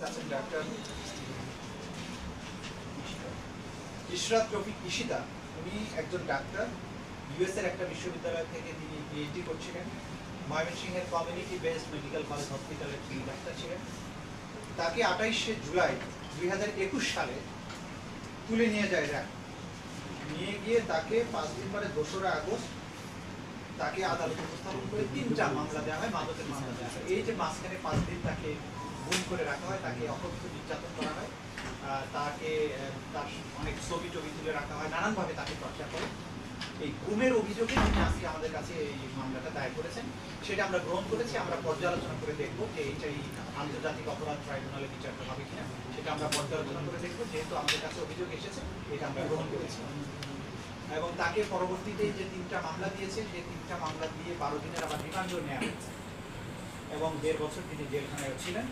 আছেন ডাক্তার ইশরাত রফিক ইশিতা। উনি একজন ডাক্তার, ইউএস এর একটা বিশ্ববিদ্যালয় থেকে তিনি পিএইচডি করছিলেন। ময়মনসিংহের কমিউনিটি বেসড মেডিকেল কলেজ হসপিটালের তিনি ডাক্তার ছিলেন। তাকে 28শে জুলাই 2021 সালে তুলে নিয়ে যায় র্যাব। নিয়ে গিয়ে তাকে 5 দিন পরে 2রা আগস্ট তাকে আদালতে উপস্থাপন করে 3টা মামলা দেওয়া হয়, মাদকের মামলা দেওয়া হয়। এই যে মাঝখানে 5 দিন তাকে গুম করে রাখা হয়, তাকে অকথ্য নির্যাতন করা হয়, তাকে তার অনেক ছবি টবি তুলে রাখা হয়, নানানভাবে তাকে চর্চা করে। এই গুমের অভিযোগে তিনি আজকে আমাদের কাছে এই মামলাটা দায়ের করেছেন। সেটা আমরা গ্রহণ করেছি। আমরা পর্যালোচনা করে দেখবো যে এইটাই আন্তর্জাতিক অপরাধ ট্রাইব্যুনালে বিচারটা হবে কিনা, সেটা আমরা পর্যালোচনা করে দেখবো। যেহেতু আমাদের কাছে অভিযোগ এসেছে, এটা আমরা গ্রহণ করেছি। এবং তাকে পরবর্তীতে যে 3টা মামলা দিয়েছে, সেই 3টা মামলা দিয়ে 12 দিনের আবার রিমান্ডও নেওয়া হয়েছে এবং 1.5 বছর তিনি জেলখানায় ছিলেন।